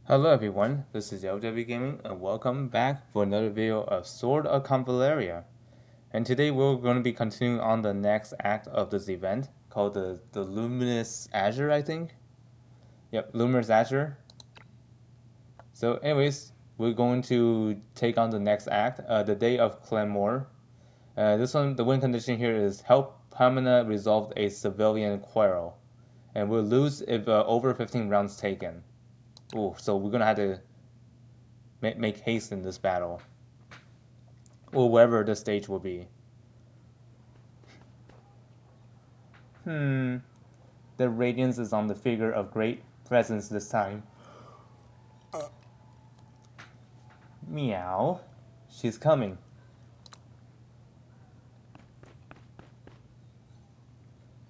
Hello everyone, this is LW Gaming and welcome back for another video of Sword of Convallaria. And today we're going to be continuing on the next act of this event called the Luminous Azure, I think. Yep, Luminous Azure. So anyways, we're going to take on the next act, the Day of Claymore. This one, the win condition here is help Pamina resolve a civilian quarrel. And we'll lose if over 15 rounds taken. Ooh, so we're going to have to make haste in this battle. Or wherever the stage will be. The radiance is on the figure of great presence this time. Meow. She's coming.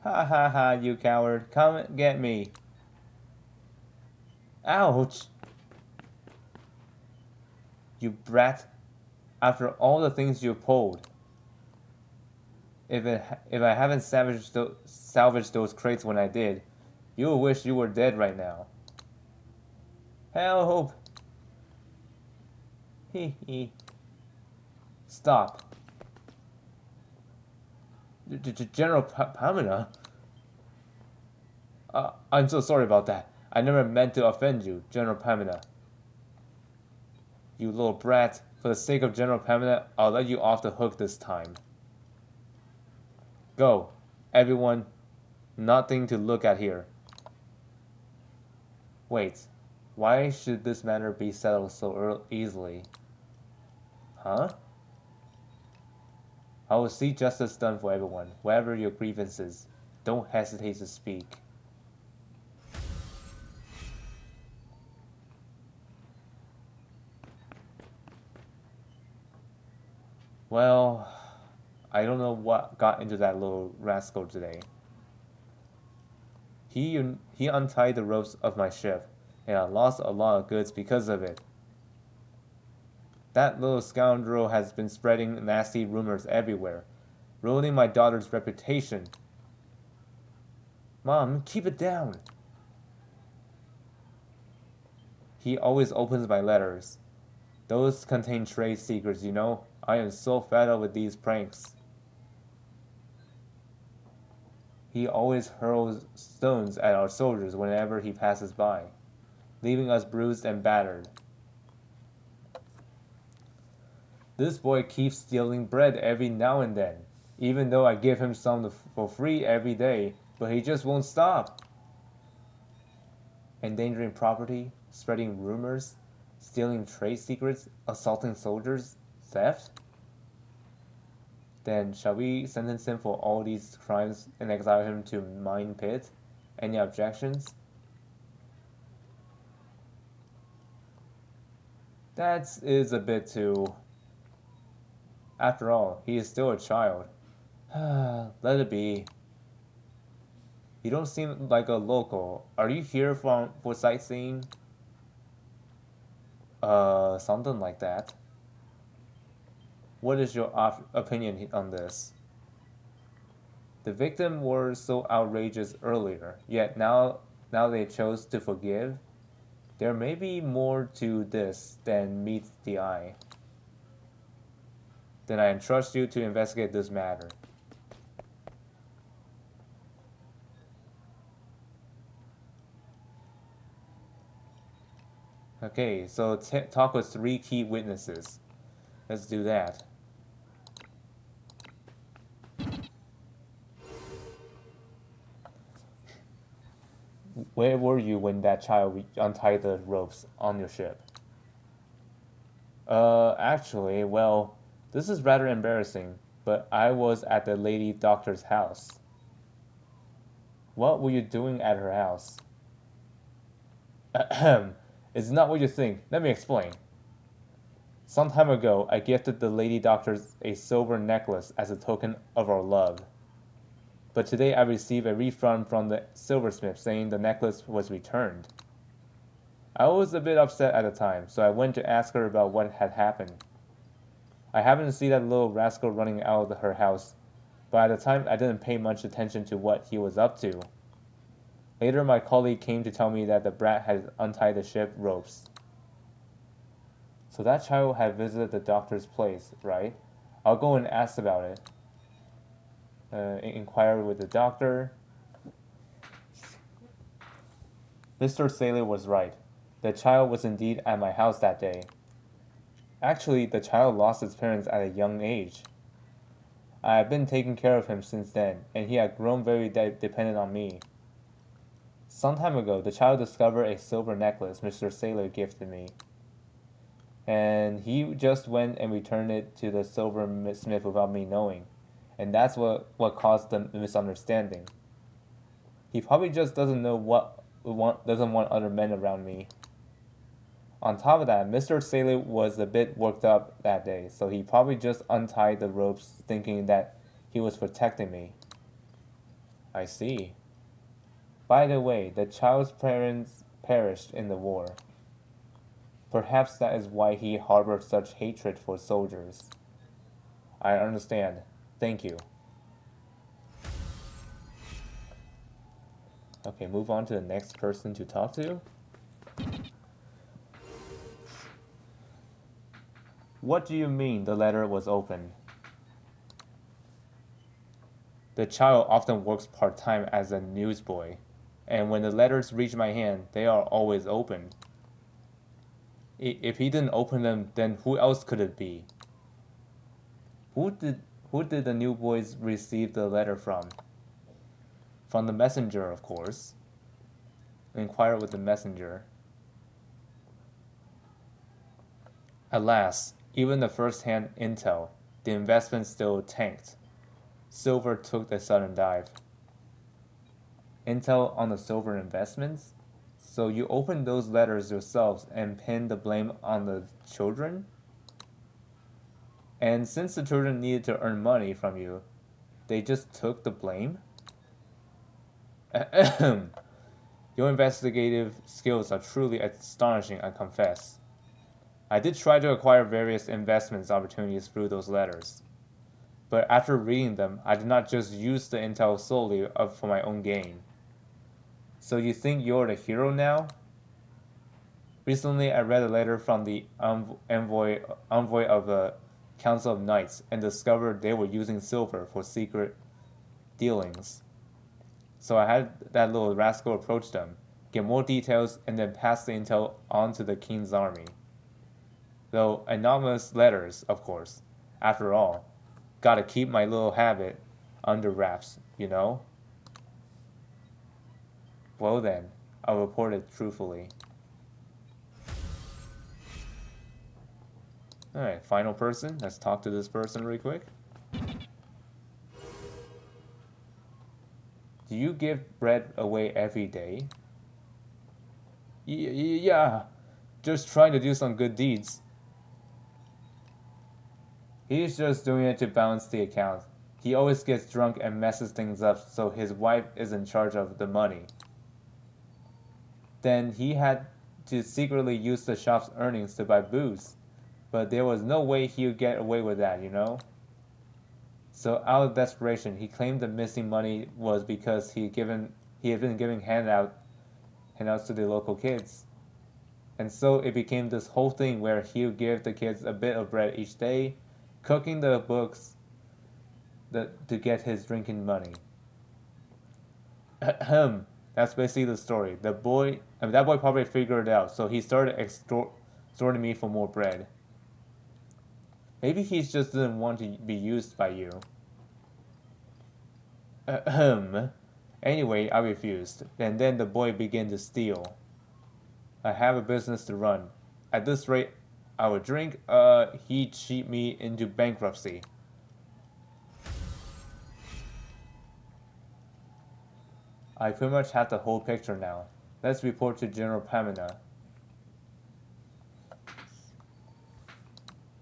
Ha ha ha, you coward. Come get me. Ouch. You brat. After all the things you pulled. If I haven't salvaged those crates when I did, you'll wish you were dead right now. Help! Hee hee. Stop. General Pamina? I'm so sorry about that. I never meant to offend you, General Pamina. You little brat. For the sake of General Pamina, I'll let you off the hook this time. Go. Everyone. Nothing to look at here. Wait. Why should this matter be settled so easily? Huh? I will see justice done for everyone, whatever your grievances. Don't hesitate to speak. Well, I don't know what got into that little rascal today. He untied the ropes of my ship, and I lost a lot of goods because of it. That little scoundrel has been spreading nasty rumors everywhere, ruining my daughter's reputation. Mom, keep it down. He always opens my letters. Those contain trade secrets, you know. I am so fed up with these pranks. He always hurls stones at our soldiers whenever he passes by, leaving us bruised and battered. This boy keeps stealing bread every now and then, even though I give him some for free every day, but he just won't stop. Endangering property, spreading rumors, stealing trade secrets, assaulting soldiers, theft? Then shall we sentence him for all these crimes and exile him to mine pit? Any objections? That is a bit too. After all, he is still a child. Let it be. You don't seem like a local. Are you here for sightseeing? Something like that. What is your opinion on this? The victim were so outrageous earlier, yet now they chose to forgive. There may be more to this than meets the eye. Then I entrust you to investigate this matter. Okay, so talk with 3 key witnesses. Let's do that. Where were you when that child untied the ropes on your ship? Actually, well, this is rather embarrassing, but I was at the lady doctor's house. What were you doing at her house? Ahem. It's not what you think. Let me explain. Some time ago, I gifted the lady doctor a silver necklace as a token of our love. But today I received a refund from the silversmith saying the necklace was returned. I was a bit upset at the time, so I went to ask her about what had happened. I happened to see that little rascal running out of her house, but at the time I didn't pay much attention to what he was up to. Later, my colleague came to tell me that the brat had untied the ship ropes. So that child had visited the doctor's place, right? I'll go and ask about it. Inquire with the doctor. Mr. Sailor was right. The child was indeed at my house that day. Actually, the child lost his parents at a young age. I have been taking care of him since then, and he had grown very dependent on me. Some time ago, the child discovered a silver necklace Mr. Sailor gifted me, and he just went and returned it to the silversmith without me knowing, and that's what caused the misunderstanding. He probably just doesn't know doesn't want other men around me. On top of that, Mr. Sailor was a bit worked up that day, so he probably just untied the ropes thinking that he was protecting me. I see. By the way, the child's parents perished in the war. Perhaps that is why he harbored such hatred for soldiers. I understand. Thank you. Okay, move on to the next person to talk to. What do you mean the letter was open? The child often works part-time as a newsboy, and when the letters reach my hand, they are always open. If he didn't open them, then who else could it be? Who did the new boys receive the letter from? From the messenger, of course. Inquire with the messenger. Alas, even the first-hand intel, the investment still tanked. Silver took the sudden dive. Intel on the silver investments? So you opened those letters yourselves and pinned the blame on the children? And since the children needed to earn money from you, they just took the blame? Your investigative skills are truly astonishing, I confess. I did try to acquire various investment opportunities through those letters. But after reading them, I did not just use the intel solely for my own gain. So you think you're the hero now? Recently, I read a letter from the envoy of the Council of Knights and discovered they were using silver for secret dealings. So I had that little rascal approach them, get more details, and then pass the intel on to the king's army. Though anonymous letters, of course. After all, gotta keep my little habit under wraps, you know? Well then, I'll report it truthfully. Alright, final person. Let's talk to this person real quick. Do you give bread away every day? Yeah, just trying to do some good deeds. He's just doing it to balance the account. He always gets drunk and messes things up, so his wife is in charge of the money. Then he had to secretly use the shop's earnings to buy booze. But there was no way he would get away with that, you know? So out of desperation, he claimed the missing money was because he had been giving handouts to the local kids. And so it became this whole thing where he would give the kids a bit of bread each day, cooking the books to get his drinking money. That's basically the story. That boy probably figured it out, so he started extorting me for more bread. Maybe he just didn't want to be used by you. Anyway, I refused, and then the boy began to steal. I have a business to run. At this rate, I would drink, he'd cheat me into bankruptcy. I pretty much have the whole picture now. Let's report to General Pamina.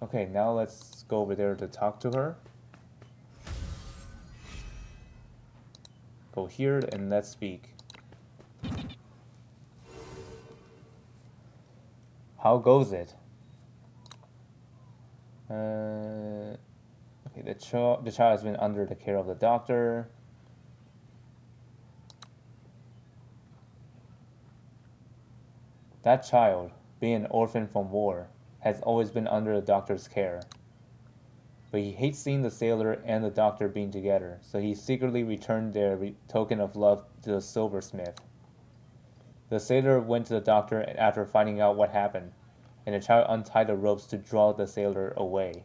Okay, now let's go over there to talk to her. Go here and let's speak. How goes it? Okay, the child has been under the care of the doctor. That child, being an orphan from war, has always been under the doctor's care. But he hates seeing the sailor and the doctor being together, so he secretly returned their token of love to the silversmith. The sailor went to the doctor after finding out what happened, and the child untied the ropes to draw the sailor away.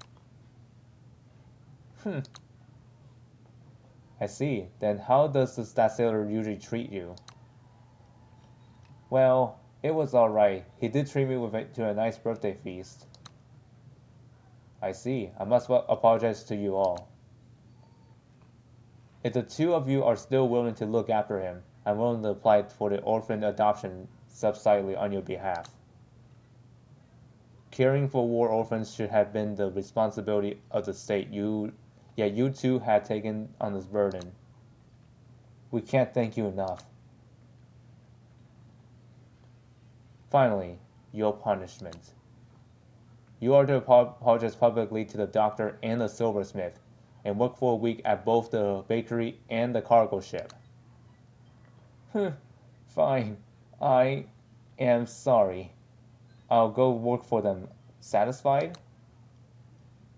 I see. Then how does that sailor usually treat you? Well, it was alright. He did treat me to a nice birthday feast. I see. I must apologize to you all. If the two of you are still willing to look after him, I'm willing to apply for the orphan adoption subsidily on your behalf. Caring for war orphans should have been the responsibility of the state. Yet you two had taken on this burden. We can't thank you enough. Finally, your punishment. You are to apologize publicly to the doctor and the silversmith, and work for a week at both the bakery and the cargo ship. Fine. I am sorry. I'll go work for them. Satisfied?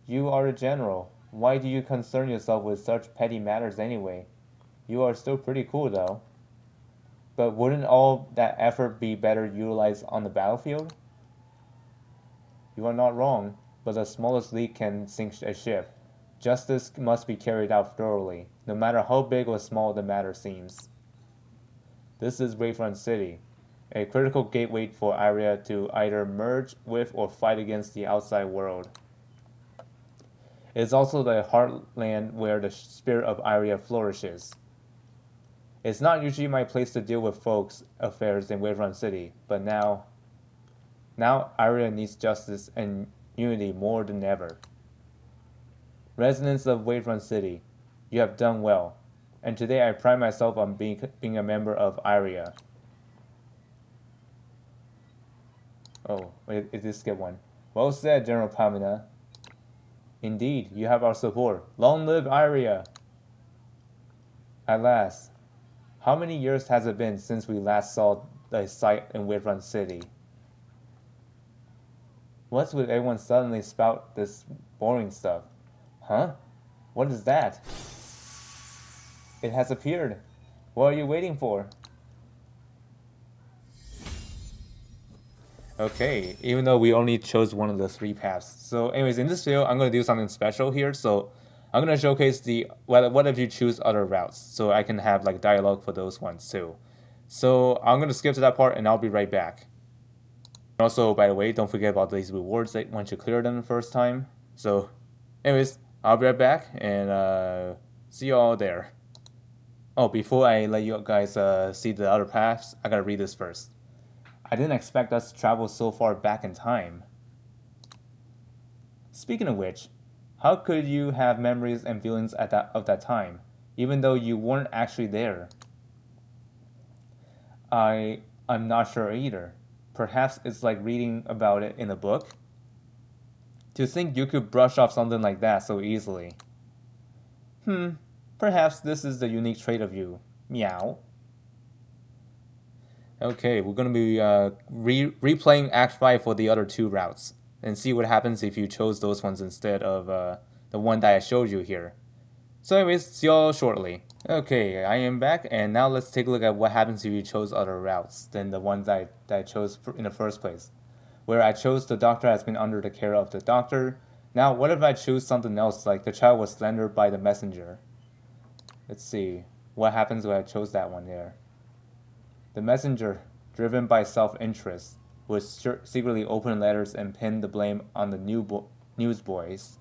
You are a general. Why do you concern yourself with such petty matters anyway? You are still pretty cool, though. But wouldn't all that effort be better utilized on the battlefield? You are not wrong, but the smallest leak can sink a ship. Justice must be carried out thoroughly, no matter how big or small the matter seems. This is Wavefront City, a critical gateway for Aria to either merge with or fight against the outside world. It is also the heartland where the spirit of Aria flourishes. It's not usually my place to deal with folks' affairs in Wavefront City, but now Aria needs justice and unity more than ever. Residents of Wavefront City, you have done well, and today I pride myself on being a member of Aria. Oh, wait, it did skip one. Well said, General Pamina. Indeed, you have our support. Long live Aria! At last. How many years has it been since we last saw the site in Wavefront City? What's with everyone suddenly spout this boring stuff? Huh? What is that? It has appeared. What are you waiting for? Okay, even though we only chose one of the three paths. So anyways, in this video, I'm going to do something special here. So I'm going to showcase what if you choose other routes, so I can have like dialogue for those ones too. So I'm going to skip to that part and I'll be right back. Also, by the way, don't forget about these rewards that once you clear them the first time. So anyways, I'll be right back and see you all there. Oh, before I let you guys see the other paths, I gotta read this first. I didn't expect us to travel so far back in time. Speaking of which, how could you have memories and feelings of that time, even though you weren't actually there? I'm not sure either. Perhaps it's like reading about it in a book? To think you could brush off something like that so easily. Perhaps this is the unique trait of you. Meow. Okay, we're going to be replaying Act 5 for the other two routes, and see what happens if you chose those ones instead of the one that I showed you here. So anyways, see y'all shortly. Okay, I am back, and now let's take a look at what happens if you chose other routes than the ones that I chose in the first place. Where I chose the doctor has been under the care of the doctor. Now, what if I choose something else, like the child was slandered by the messenger? Let's see, what happens when I chose that one there? The messenger, driven by self-interest, would secretly open letters and pin the blame on the newsboys,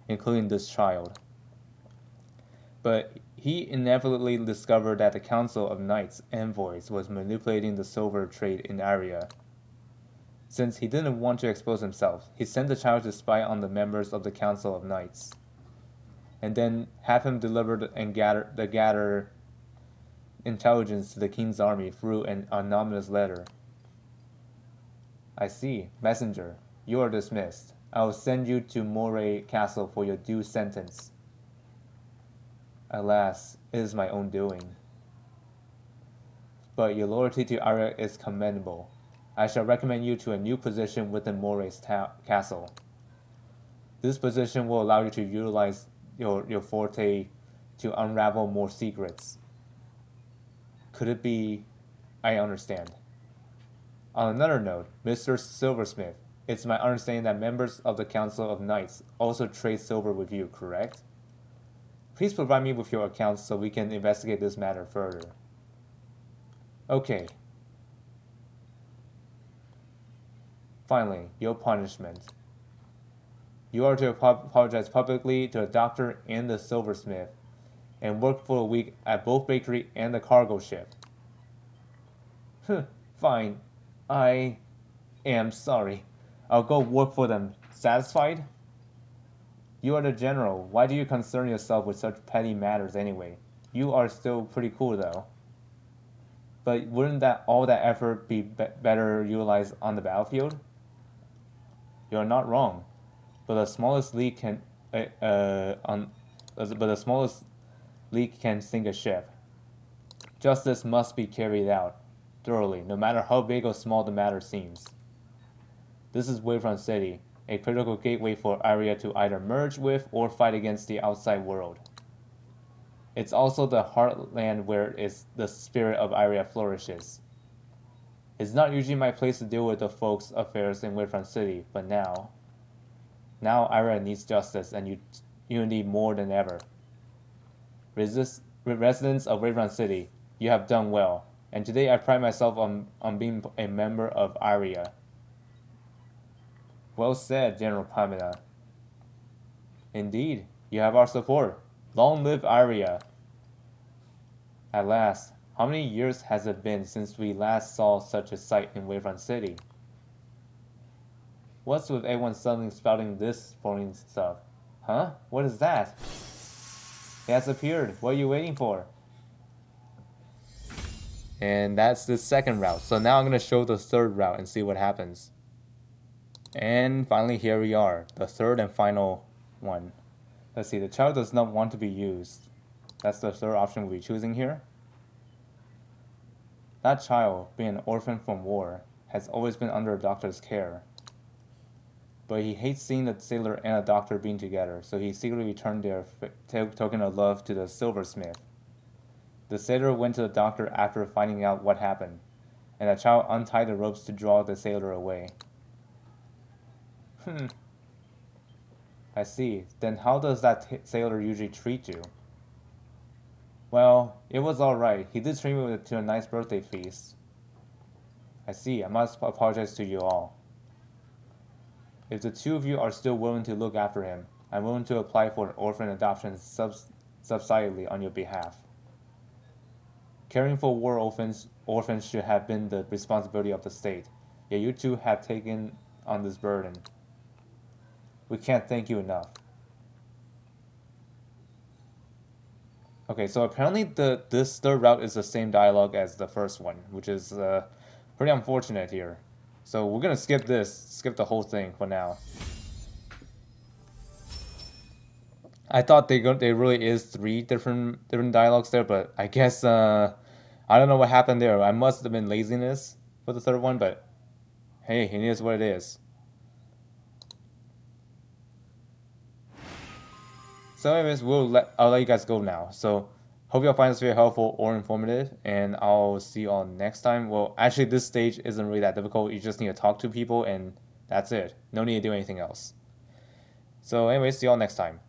including this child. But he inevitably discovered that the Council of Knights envoys was manipulating the silver trade in Aria. Since he didn't want to expose himself, he sent the child to spy on the members of the Council of Knights, and then have him deliver and gather intelligence to the king's army through an anonymous letter. I see. Messenger, you are dismissed. I will send you to Moray Castle for your due sentence. Alas, it is my own doing. But your loyalty to Aria is commendable. I shall recommend you to a new position within Moray's castle. This position will allow you to utilize your forte to unravel more secrets. Could it be? I understand. On another note, Mr. Silversmith, it's my understanding that members of the Council of Knights also trade silver with you, correct? Please provide me with your accounts so we can investigate this matter further. Okay. Finally, your punishment. You are to apologize publicly to the doctor and the silversmith, and work for a week at both bakery and the cargo ship. Fine. I am sorry. I'll go work for them. Satisfied? You are the general. Why do you concern yourself with such petty matters anyway? You are still pretty cool though. But wouldn't all that effort be better utilized on the battlefield? You're not wrong. But the smallest leak can but the smallest leak can sink a ship. Justice must be carried out thoroughly, no matter how big or small the matter seems. This is Wavefront City, a critical gateway for Aria to either merge with or fight against the outside world. It's also the heartland where the spirit of Aria flourishes. It's not usually my place to deal with the folks' affairs in Wavefront City, but now Aria needs justice and unity more than ever. Residents of Wavefront City, you have done well, and today I pride myself on being a member of Aria. Well said, General Pamela. Indeed, you have our support. Long live Aria. At last, how many years has it been since we last saw such a sight in Wavefront City? What's with everyone suddenly spouting this boring stuff? Huh? What is that? It has appeared. What are you waiting for? And that's the second route. So now I'm going to show the third route and see what happens. And finally, here we are. The third and final one. Let's see. The child does not want to be used. That's the third option we'll be choosing here. That child, being an orphan from war, has always been under a doctor's care. But he hates seeing the sailor and a doctor being together, so he secretly returned their token of love to the silversmith. The sailor went to the doctor after finding out what happened, and the child untied the ropes to draw the sailor away. I see. Then how does that sailor usually treat you? Well, it was alright. He did treat me to a nice birthday feast. I see. I must apologize to you all. If the two of you are still willing to look after him, I'm willing to apply for an orphan adoption subsidily on your behalf. Caring for war orphans should have been the responsibility of the state, yet you two have taken on this burden. We can't thank you enough. Okay, so apparently this third route is the same dialogue as the first one, which is pretty unfortunate here. So we're gonna skip the whole thing for now. I thought there really is 3 different dialogues there, but I guess I don't know what happened there. I must have been laziness for the third one, but hey, it is what it is. So anyways, I'll let you guys go now. So hope y'all find this video helpful or informative, and I'll see y'all next time. Well, actually this stage isn't really that difficult. You just need to talk to people and that's it. No need to do anything else. So anyways, see y'all next time.